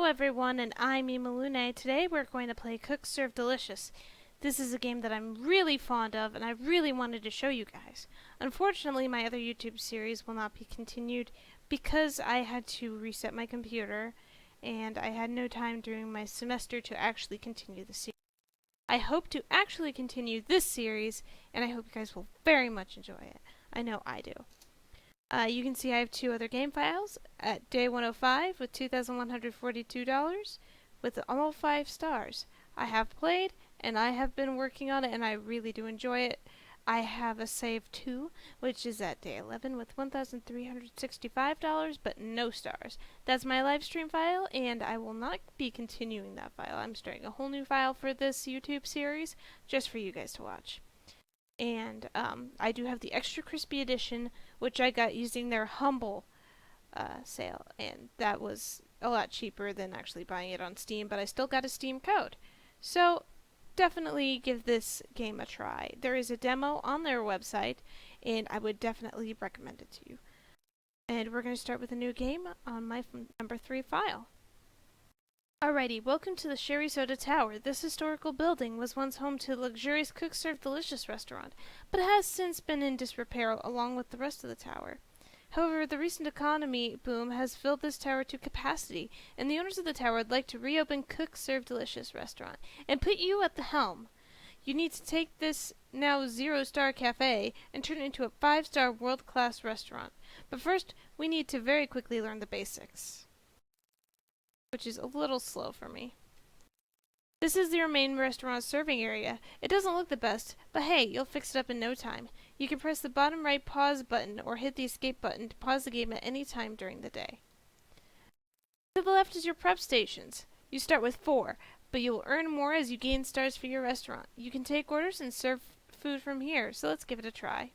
everyone, and I'm Imalune. Today we're going to play Cook Serve Delicious. This is a game that I'm really fond of and I really wanted to show you guys. Unfortunately, my other YouTube series will not be continued because I had to reset my computer and I had no time during my semester to actually continue the series. I hope to actually continue this series and I hope you guys will very much enjoy it. I know I do. You can see I have two other game files at day 105 with $2,142 with all 5 stars. I have played and I have been working on it and I really do enjoy it. I have a save 2 which is at day 11 with $1,365 but no stars. That's my live stream file and I will not be continuing that file. I'm starting a whole new file for this YouTube series just for you guys to watch. And I do have the extra crispy edition, which I got using their Humble sale, and that was a lot cheaper than actually buying it on Steam, but I still got a Steam code. So definitely give this game a try. There is a demo on their website, and I would definitely recommend it to you. And we're going to start with a new game on my number 3 file. Alrighty, welcome to the Sherry Soda Tower. This historical building was once home to the luxurious Cook Serve Delicious restaurant, but has since been in disrepair along with the rest of the tower. However, the recent economy boom has filled this tower to capacity, and the owners of the tower would like to reopen Cook Serve Delicious restaurant and put you at the helm. You need to take this now 0-star cafe and turn it into a 5-star world-class restaurant. But first, we need to very quickly learn the basics, which is a little slow for me. This is your main restaurant serving area. It doesn't look the best, but hey, you'll fix it up in no time. You can press the bottom right pause button or hit the escape button to pause the game at any time during the day. To the left is your prep stations. You start with 4, but you will earn more as you gain stars for your restaurant. You can take orders and serve food from here, so let's give it a try.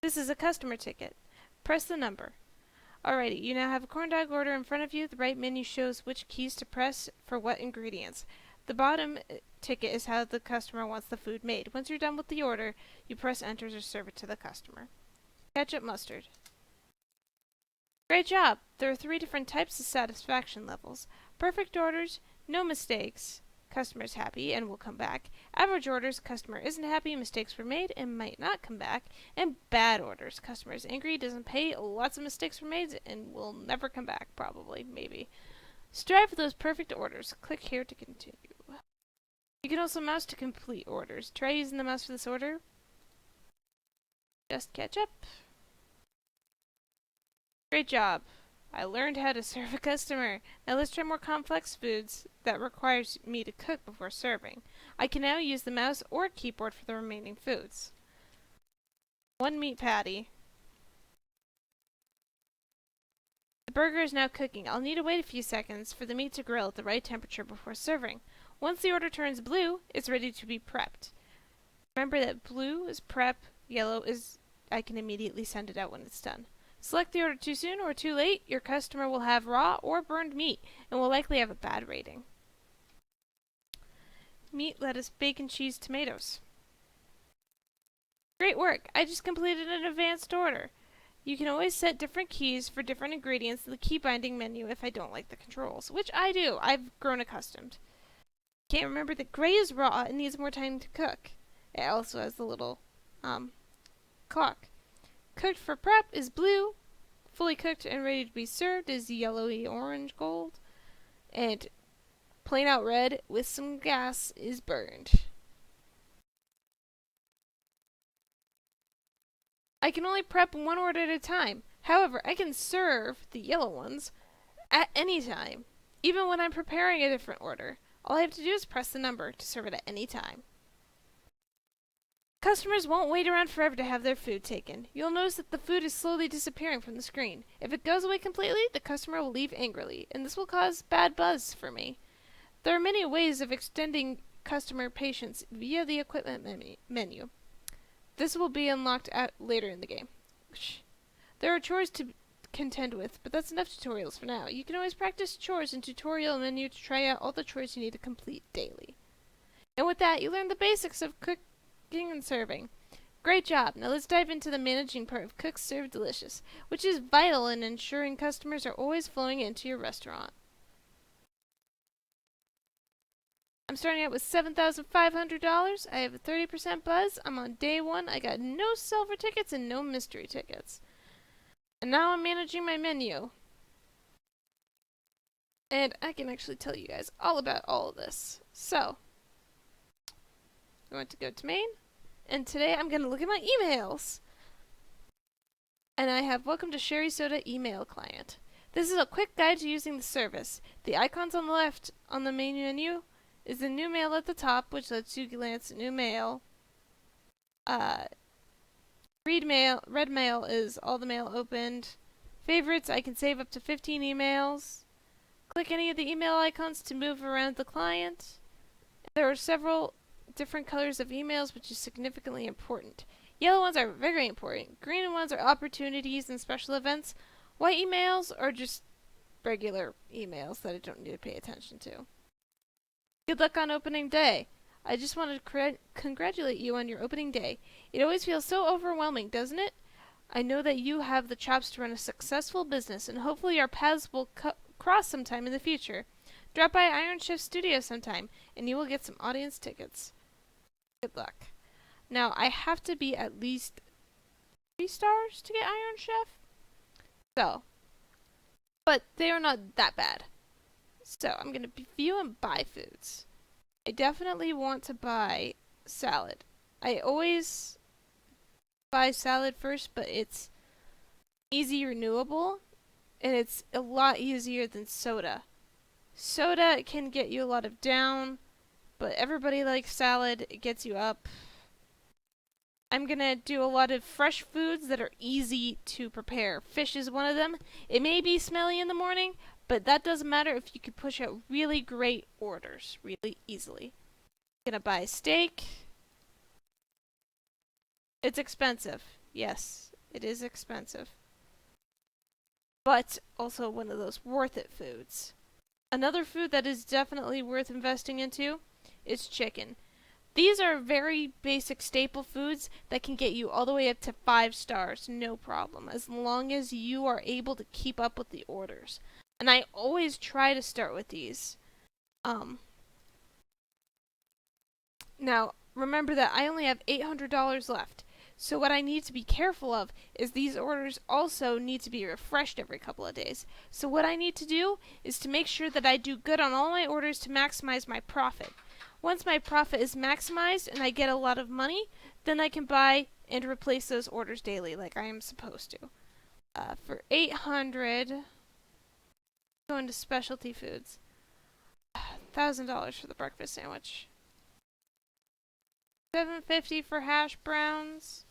This is a customer ticket. Press the number. Alrighty, you now have a corn dog order in front of you. The right menu shows which keys to press for what ingredients. The bottom ticket is how the customer wants the food made. Once you're done with the order, you press enter to serve it to the customer. Ketchup, mustard. Great job! There are 3 different types of satisfaction levels. Perfect orders, no mistakes, customer's happy and will come back. Average orders, customer isn't happy, mistakes were made and might not come back. And bad orders, customer is angry, doesn't pay, lots of mistakes were made and will never come back, probably, maybe. Strive for those perfect orders. Click here to continue. You can also mouse to complete orders. Try using the mouse for this order. Just ketchup. Great job. I learned how to serve a customer. Now let's try more complex foods that requires me to cook before serving. I can now use the mouse or keyboard for the remaining foods. 1 meat patty. The burger is now cooking. I'll need to wait a few seconds for the meat to grill at the right temperature before serving. Once the order turns blue, it's ready to be prepped. Remember that blue is prep, yellow is I can immediately send it out when it's done. Select the order too soon or too late, your customer will have raw or burned meat and will likely have a bad rating. Meat, lettuce, bacon, cheese, tomatoes. Great work! I just completed an advanced order. You can always set different keys for different ingredients in the key binding menu if I don't like the controls, which I do. I've grown accustomed. Can't remember that gray is raw and needs more time to cook. It also has the little clock. Cooked for prep is blue, fully cooked and ready to be served is yellowy orange gold, and plain out red with some gas is burned. I can only prep 1 order at a time. However, I can serve the yellow ones at any time, even when I'm preparing a different order. All I have to do is press the number to serve it at any time. Customers won't wait around forever to have their food taken. You'll notice that the food is slowly disappearing from the screen. If it goes away completely, the customer will leave angrily, and this will cause bad buzz for me. There are many ways of extending customer patience via the equipment menu. This will be unlocked later in the game. There are chores to contend with, but that's enough tutorials for now. You can always practice chores in tutorial menu to try out all the chores you need to complete daily. And with that, you learn the basics of cooking and serving. Great job! Now let's dive into the managing part of Cook Serve Delicious, which is vital in ensuring customers are always flowing into your restaurant. I'm starting out with $7,500. I have a 30% buzz. I'm on day 1. I got no silver tickets and no mystery tickets. And now I'm managing my menu. And I can actually tell you guys all about all of this. So, I'm going to go to main. And today I'm going to look at my emails. And I have Welcome to Sherry Soda email client. This is a quick guide to using the service. The icons on the left on the main menu is the new mail at the top, which lets you glance at new mail. Red mail is all the mail opened. Favorites, I can save up to 15 emails. Click any of the email icons to move around the client. There are several different colors of emails, which is significantly important. Yellow ones are very important. Green ones are opportunities and special events. White emails are just regular emails that I don't need to pay attention to. Good luck on opening day. I just wanted to congratulate you on your opening day. It always feels so overwhelming, doesn't it? I know that you have the chops to run a successful business, and hopefully our paths will cross sometime in the future. Drop by Iron Chef Studio sometime, and you will get some audience tickets. Good luck. Now, I have to be at least 3 stars to get Iron Chef. So, but they are not that bad. So, I'm going to view and buy foods. I definitely want to buy salad. I always buy salad first, but it's easy renewable, and it's a lot easier than soda. Soda can get you a lot of down, but everybody likes salad. It gets you up. I'm gonna do a lot of fresh foods that are easy to prepare. Fish is one of them. It may be smelly in the morning, but that doesn't matter if you can push out really great orders really easily. I'm gonna buy steak. It's expensive. Yes, it is expensive. But also one of those worth it foods. Another food that is definitely worth investing into is chicken. These are very basic staple foods that can get you all the way up to 5 stars, no problem, as long as you are able to keep up with the orders. And I always try to start with these. Now, remember that I only have $800 left. So what I need to be careful of is these orders also need to be refreshed every couple of days. So what I need to do is to make sure that I do good on all my orders to maximize my profit. Once my profit is maximized and I get a lot of money, then I can buy and replace those orders daily like I am supposed to. For $800, go into specialty foods. $1,000 for the breakfast sandwich. $7.50 for hash browns.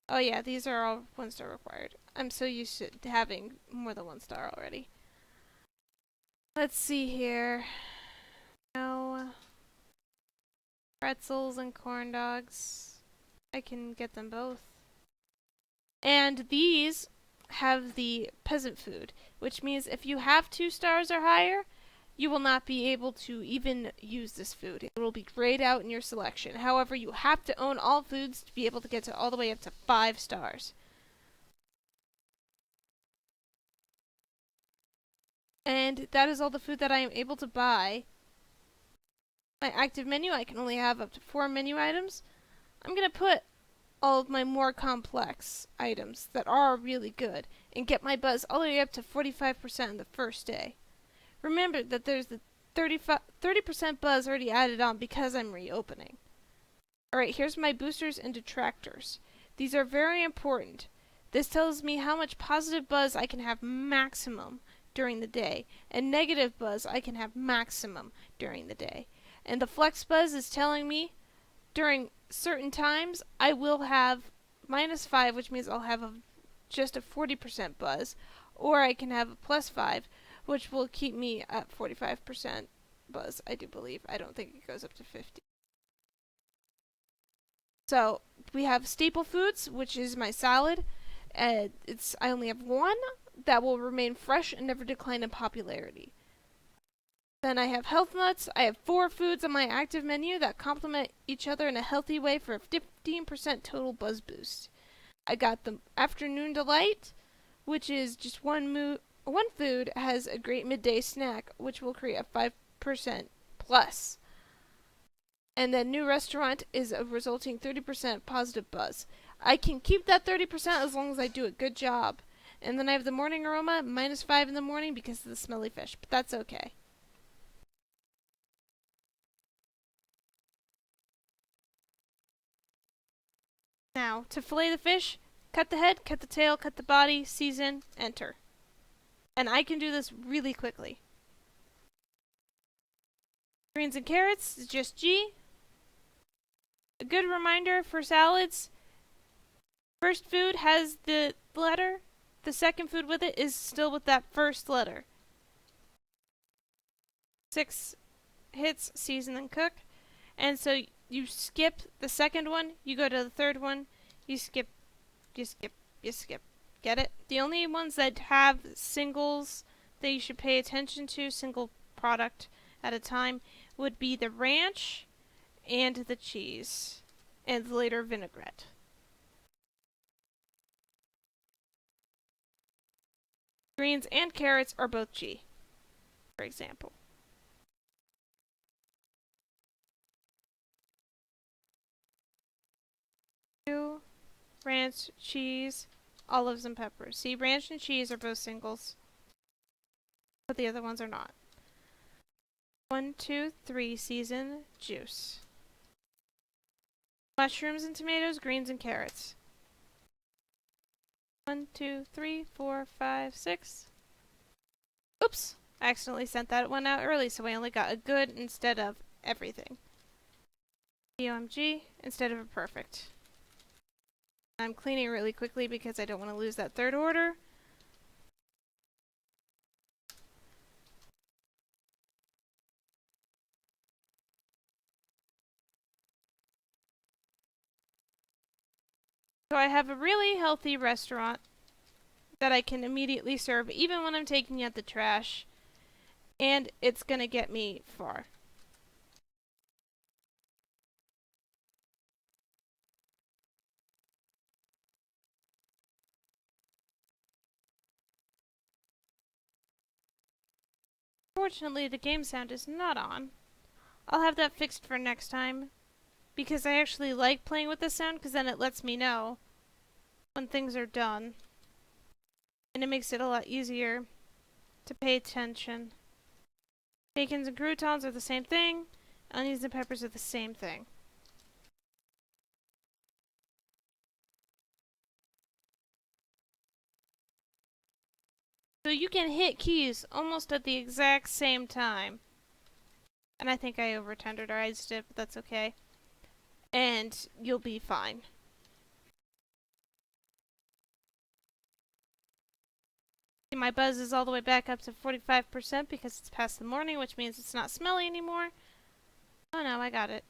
Oh yeah, these are all 1-star required. I'm so used to having more than 1 star already. Let's see here. No. Pretzels and corn dogs. I can get them both. And these have the peasant food, which means if you have 2 stars or higher, you will not be able to even use this food. It will be grayed out in your selection. However, you have to own all foods to be able to get to all the way up to 5 stars. And that is all the food that I am able to buy. My active menu, I can only have up to 4 menu items. I'm going to put all of my more complex items that are really good and get my buzz all the way up to 45% in the first day. Remember that there's the 30% buzz already added on because I'm reopening. Alright, here's my boosters and detractors. These are very important. This tells me how much positive buzz I can have maximum during the day, and negative buzz I can have maximum during the day. And the flex buzz is telling me during certain times I will have -5, which means I'll have just a 40% buzz, or I can have a +5, which will keep me at 45% buzz, I do believe. I don't think it goes up to 50. So, we have staple foods, which is my salad. I only have 1 that will remain fresh and never decline in popularity. Then I have health nuts. I have 4 foods on my active menu that complement each other in a healthy way for a 15% total buzz boost. I got the afternoon delight, which is just one food has a great midday snack, which will create a 5% plus And then new restaurant is a resulting 30% positive buzz. I can keep that 30% as long as I do a good job. And then I have the morning aroma, -5 in the morning because of the smelly fish, but that's okay. Now, to fillet the fish, cut the head, cut the tail, cut the body, season, enter. And I can do this really quickly. Greens and carrots is just G. A good reminder for salads, first food has the letter, the second food with it is still with that first letter. 6 hits, season, and cook. And so you skip the second one, you go to the third one, you skip, you skip, you skip. Get it? The only ones that have singles that you should pay attention to, single product at a time, would be the ranch and the cheese, and later vinaigrette. Greens and carrots are both G, for example. Ranch, cheese, olives, and peppers. See, ranch and cheese are both singles, but the other ones are not. 1, 2, 3, season, juice. Mushrooms and tomatoes, greens and carrots. 1, 2, 3, 4, 5, 6. Oops! I accidentally sent that one out early, so I only got a good instead of everything. OMG instead of a perfect. I'm cleaning really quickly because I don't want to lose that third order. So I have a really healthy restaurant that I can immediately serve even when I'm taking out the trash, and it's gonna get me far. Fortunately, the game sound is not on. I'll have that fixed for next time, because I actually like playing with the sound because then it lets me know when things are done. And it makes it a lot easier to pay attention. Bacons and croutons are the same thing. Onions and peppers are the same thing. So you can hit keys almost at the exact same time. And I think I over-tenderized it, but that's okay. And you'll be fine. My buzz is all the way back up to 45% because it's past the morning, which means it's not smelly anymore. Oh no, I got it.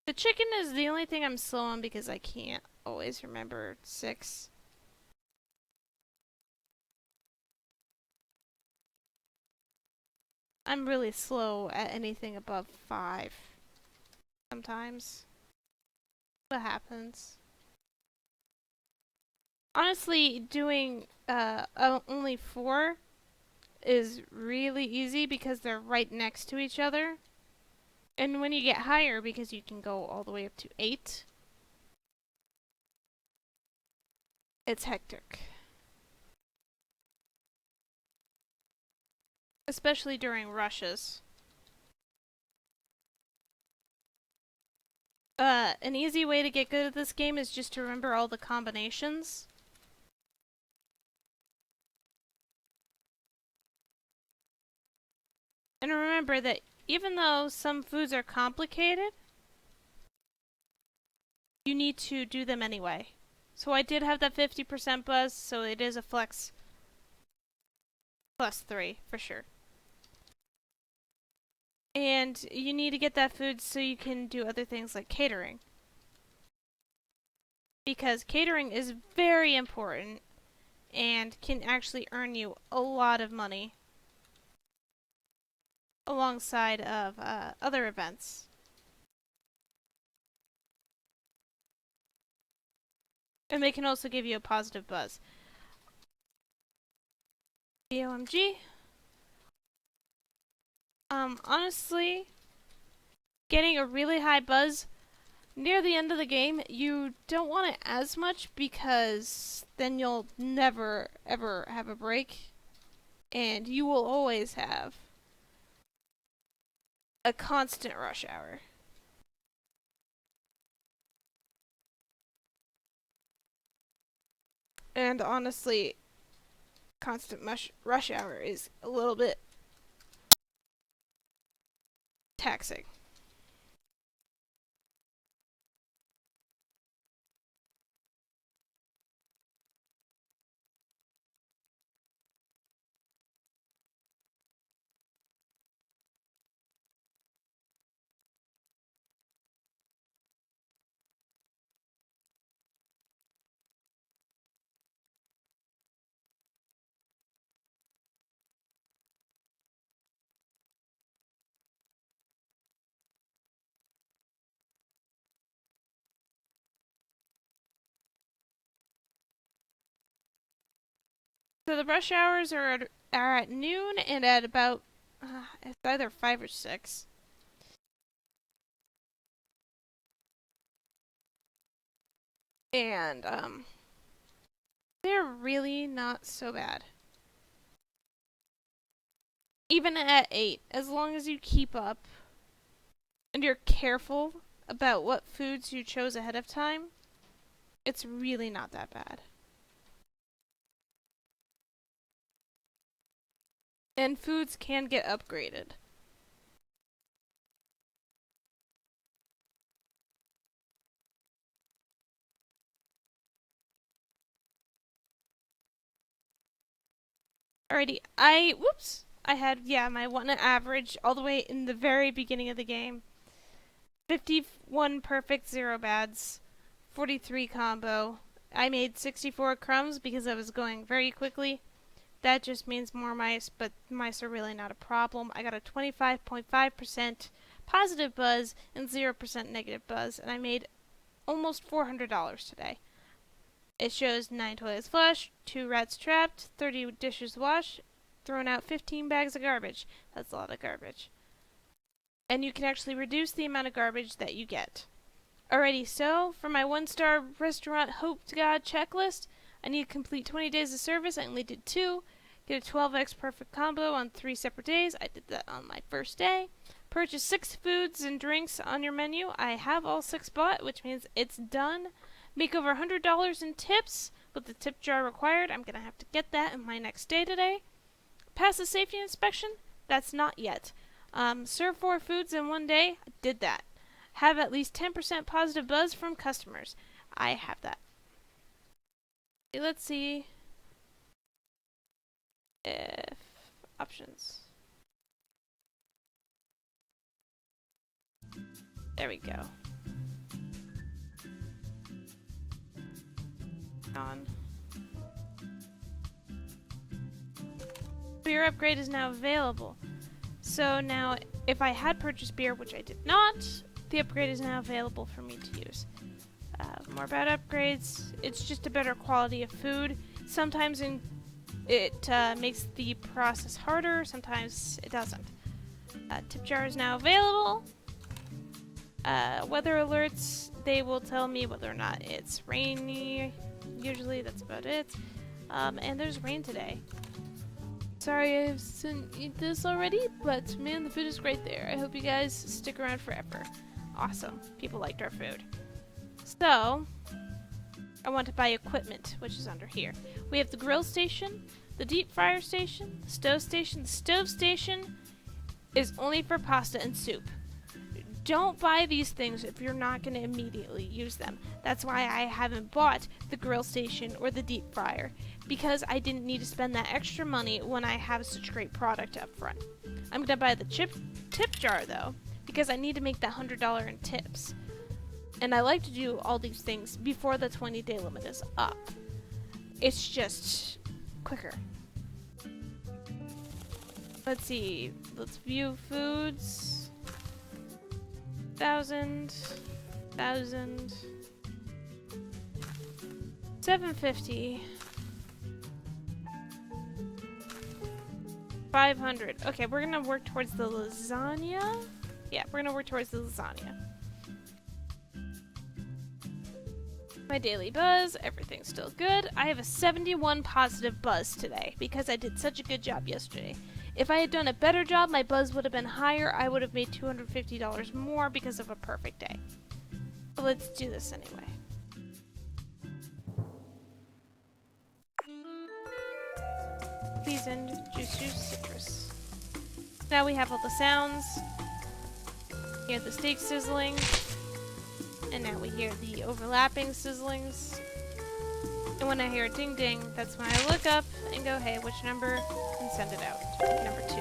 The chicken is the only thing I'm slow on because I can't always remember 6. I'm really slow at anything above 5. Sometimes. What happens? Honestly, doing only 4 is really easy because they're right next to each other. And when you get higher, because you can go all the way up to 8, it's hectic. Especially during rushes. An easy way to get good at this game is just to remember all the combinations. And remember that even though some foods are complicated, you need to do them anyway. So I did have that 50% buzz, so it is a flex +3 for sure. And you need to get that food so you can do other things like catering. Because catering is very important and can actually earn you a lot of money alongside of other events. And they can also give you a positive buzz. OMG. Honestly, getting a really high buzz near the end of the game, you don't want it as much because then you'll never ever have a break and you will always have a constant rush hour. And honestly, constant rush hour is a little bit taxing. So the rush hours are at noon and at about it's either 5 or 6. And they're really not so bad. Even at 8, as long as you keep up and you're careful about what foods you chose ahead of time, it's really not that bad. And foods can get upgraded. Alrighty, I had, yeah, my 1 average all the way in the very beginning of the game. 51 perfect, 0 bads, 43 combo. I made 64 crumbs because I was going very quickly. That just means more mice, but mice are really not a problem. I got a 25.5% positive buzz and 0% negative buzz, and I made almost $400 today. It shows 9 toilets flushed, 2 rats trapped, 30 dishes washed, thrown out 15 bags of garbage. That's a lot of garbage. And you can actually reduce the amount of garbage that you get. Alrighty, so for my 1-star restaurant Hope to God checklist, I need to complete 20 days of service. I only did 2. Get a 12x perfect combo on 3 separate days. I did that on my first day. Purchase 6 foods and drinks on your menu. I have all 6 bought, which means it's done. Make over $100 in tips with the tip jar required. I'm going to have to get that in my next day today. Pass the safety inspection. That's not yet. Serve 4 foods in 1 day. I did that. Have at least 10% positive buzz from customers. I have that. Let's see if options. There we go. On. Beer upgrade is now available. So now, if I had purchased beer, which I did not, the upgrade is now available for me to use. More about upgrades. It's just a better quality of food. Sometimes it makes the process harder, sometimes it doesn't. Tip jar is now available. Weather alerts, they will tell me whether or not it's rainy. Usually that's about it. And there's rain today. Sorry I've sent you this already, but man, the food is great there. I hope you guys stick around forever. Awesome. People liked our food. So, I want to buy equipment, which is under here. We have the grill station, the deep fryer station, the stove station. The stove station is only for pasta and soup. Don't buy these things if you're not going to immediately use them. That's why I haven't bought the grill station or the deep fryer, because I didn't need to spend that extra money when I have such great product up front. I'm going to buy the tip jar, though, because I need to make that $100 in tips. And I like to do all these things before the 20-day limit is up. It's just quicker. Let's see. Let's view foods. 1,000. 750. 500. Okay, we're gonna work towards the lasagna. Yeah, we're gonna work towards the lasagna. My daily buzz, everything's still good. I have a 71 positive buzz today because I did such a good job yesterday. If I had done a better job, my buzz would have been higher. I would have made $250 more because of a perfect day. But let's do this anyway. Please introduce your citrus. Now we have all the sounds. Hear the steak sizzling. And now we hear the overlapping sizzlings. And when I hear a ding ding, that's when I look up and go, hey, which number? And send it out. Number 2.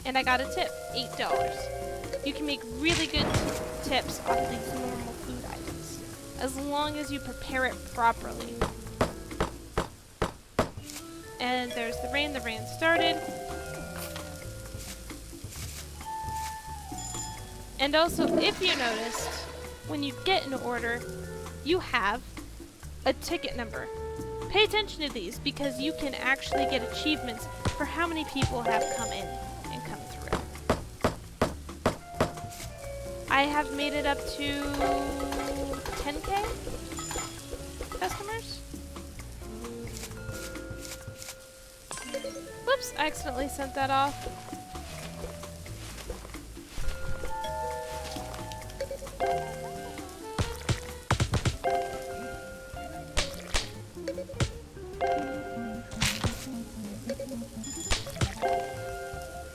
And I got a tip, $8. You can make really good tips off of these normal food items, as long as you prepare it properly. And there's the rain started. And also, if you noticed, when you get an order, you have a ticket number. Pay attention to these because you can actually get achievements for how many people have come in and come through. I have made it up to 10K customers. Whoops, I accidentally sent that off.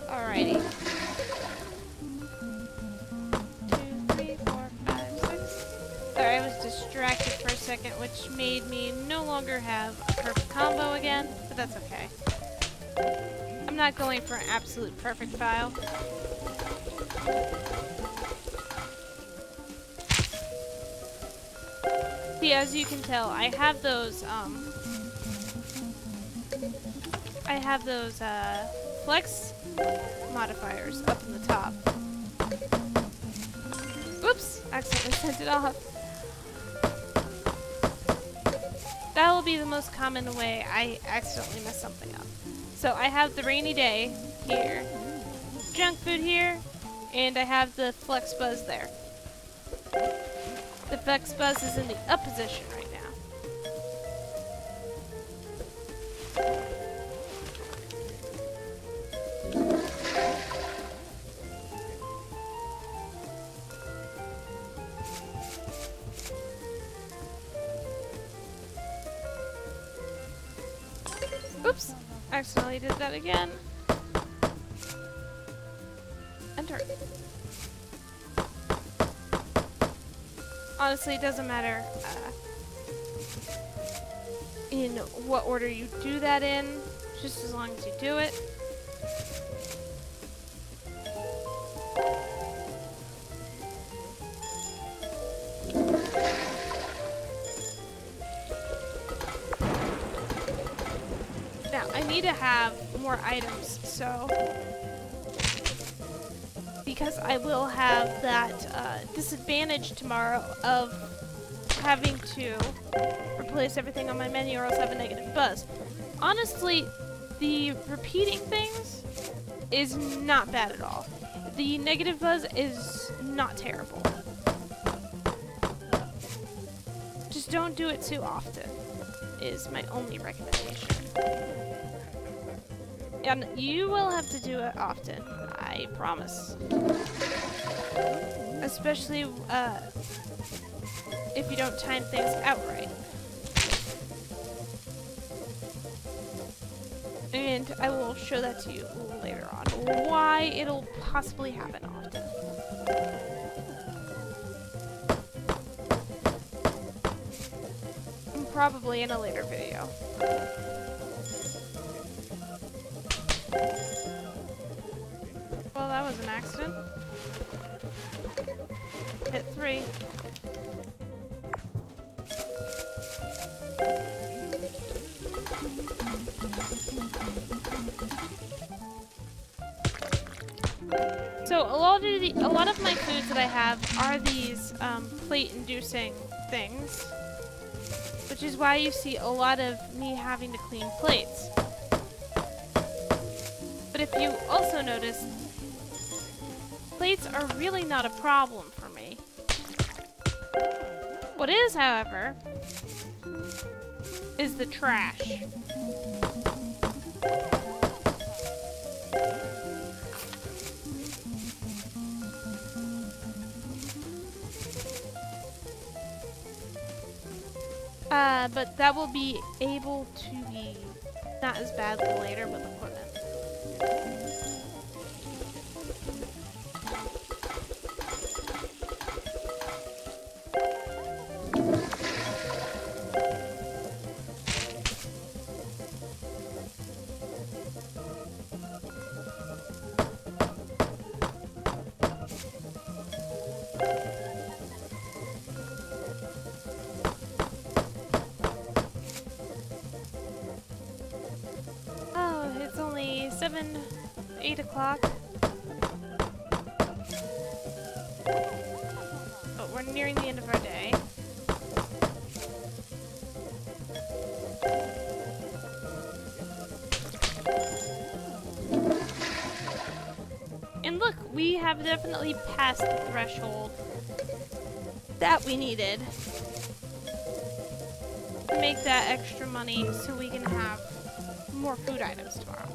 Alrighty. 2, 3, 4, 5, 6. Sorry, I was distracted for a second, which made me no longer have a perfect combo again, but that's okay. I'm not going for an absolute perfect file. See, as you can tell, I have those flex modifiers up in the top. Oops, accidentally sent it off. That will be the most common way I accidentally mess something up. So I have the rainy day here, junk food here, and I have the flex buzz there. The flex buzz is in the up position right now. Oops, accidentally did that again. Enter. Honestly, it doesn't matter in what order you do that in, just as long as you do it. Now, I need to have more items, so because I will have that disadvantage tomorrow of having to replace everything on my menu or else have a negative buzz. Honestly, the repeating things is not bad at all. The negative buzz is not terrible. Just don't do it too often, is my only recommendation. And you will have to do it often, I promise. Especially if you don't time things out right. And I will show that to you later on, why it'll possibly happen often. And probably in a later video. Well, that was an accident. Hit 3. So a lot of my foods that I have are these plate-inducing things, which is why you see a lot of me having to clean plates. But if you also notice, plates are really not a problem for me. What is, however, is the trash. But that will be able to be not as bad later with equipment. It's only 8 o'clock. But we're nearing the end of our day. And look, we have definitely passed the threshold that we needed to make that extra money so we can have more food items tomorrow.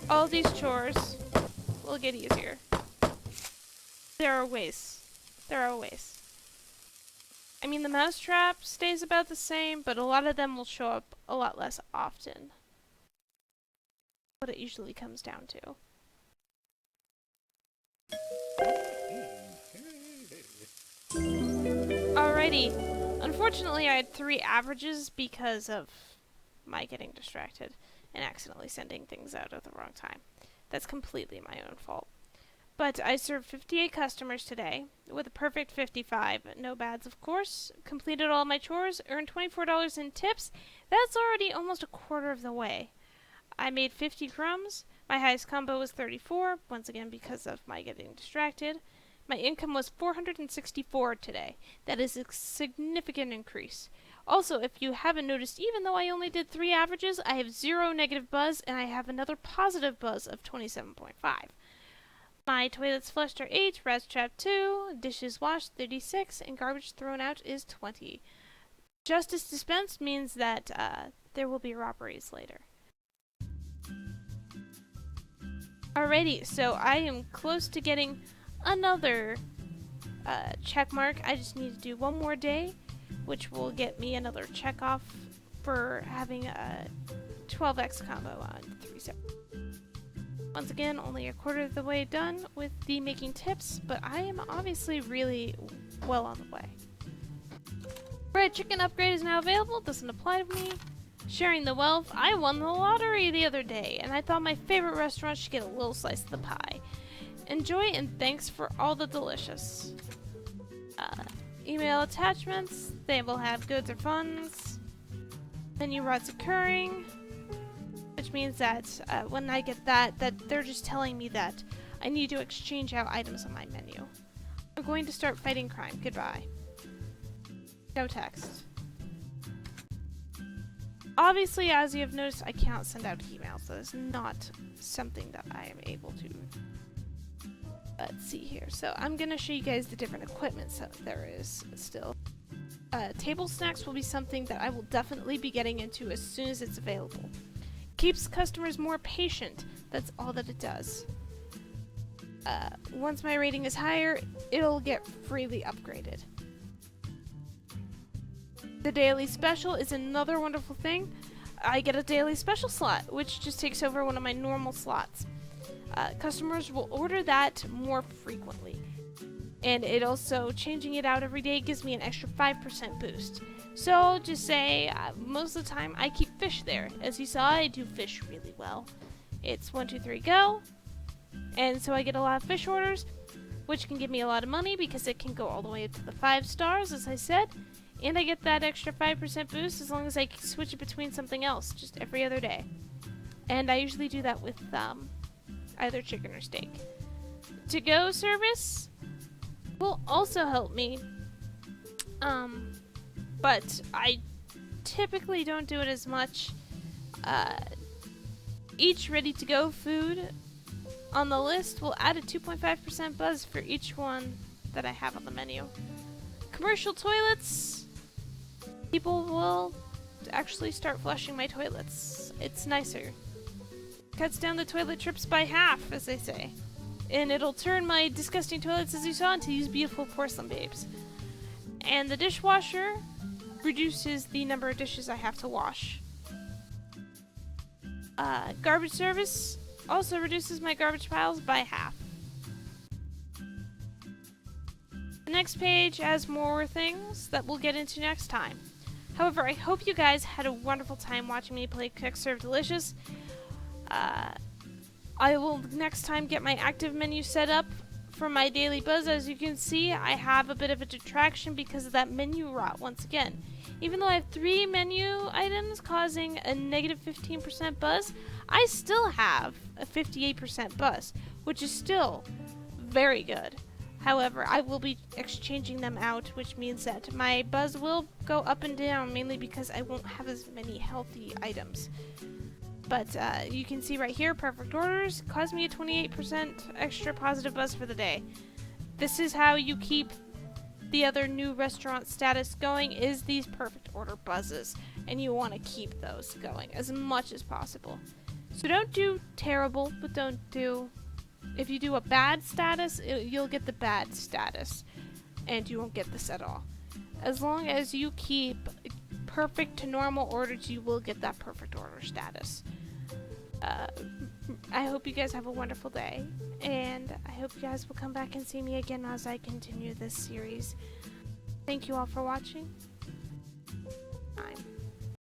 All these chores will get easier. There are ways. There are ways. I mean, the mousetrap stays about the same, but a lot of them will show up a lot less often. What it usually comes down to. Alrighty. Unfortunately, I had 3 averages because of my getting distracted and accidentally sending things out at the wrong time. That's completely my own fault. But I served 58 customers today, with a perfect 55. No bads, of course. Completed all my chores, earned $24 in tips. That's already almost a quarter of the way. I made 50 crumbs. My highest combo was 34, once again because of my getting distracted. My income was 464 today. That is a significant increase. Also, if you haven't noticed, even though I only did 3 averages, I have 0 negative buzz, and I have another positive buzz of 27.5. My toilets flushed are 8, rats trapped 2, dishes washed 36, and garbage thrown out is 20. Justice dispensed means that there will be robberies later. Alrighty, so I am close to getting another check mark. I just need to do one more day, which will get me another check off for having a 12x combo on 3 separate. Once again, only a quarter of the way done with the making tips, but I am obviously really well on the way. Fried chicken upgrade is now available, doesn't apply to me. Sharing the wealth, I won the lottery the other day, and I thought my favorite restaurant should get a little slice of the pie. Enjoy and thanks for all the delicious. Email attachments, they will have goods or funds. Menu routes occurring. Which means that when I get that they're just telling me that I need to exchange out items on my menu. I'm going to start fighting crime. Goodbye. No text. Obviously, as you have noticed, I cannot send out emails. That is not something that I am able to. Let's see here. So I'm going to show you guys the different equipment that there is still. Table snacks will be something that I will definitely be getting into as soon as it's available. Keeps customers more patient. That's all that it does. Once my rating is higher, it'll get freely upgraded. The daily special is another wonderful thing. I get a daily special slot, which just takes over one of my normal slots. Customers will order that more frequently. And it also, changing it out every day gives me an extra 5% boost. So, just say, most of the time I keep fish there. As you saw, I do fish really well. It's 1, 2, 3, go. And so I get a lot of fish orders, which can give me a lot of money because it can go all the way up to the 5 stars, as I said. And I get that extra 5% boost as long as I switch it between something else, just every other day. And I usually do that with either chicken or steak. To-go service will also help me, but I typically don't do it as much. Each ready-to-go food on the list will add a 2.5% buzz for each one that I have on the menu. Commercial toilets, people will actually start flushing my toilets. It's nicer. Cuts down the toilet trips by half, as they say. And it'll turn my disgusting toilets, as you saw, into these beautiful porcelain babes. And the dishwasher reduces the number of dishes I have to wash. Garbage service also reduces my garbage piles by half. The next page has more things that we'll get into next time. However, I hope you guys had a wonderful time watching me play Cook Serve Delicious. I will next time get my active menu set up for my daily buzz. As you can see, I have a bit of a detraction because of that menu rot once again. Even though I have 3 menu items causing a negative 15% buzz, I still have a 58% buzz, which is still very good. However, I will be exchanging them out, which means that my buzz will go up and down, mainly because I won't have as many healthy items. But you can see right here, perfect orders caused me a 28% extra positive buzz for the day. This is how you keep the other new restaurant status going, is these perfect order buzzes. And you want to keep those going as much as possible. So don't do terrible, but don't do... If you do a bad status, you'll get the bad status, and you won't get this at all. As long as you keep perfect to normal orders, you will get that perfect order status. I hope you guys have a wonderful day, and I hope you guys will come back and see me again as I continue this series. Thank you all for watching. Bye.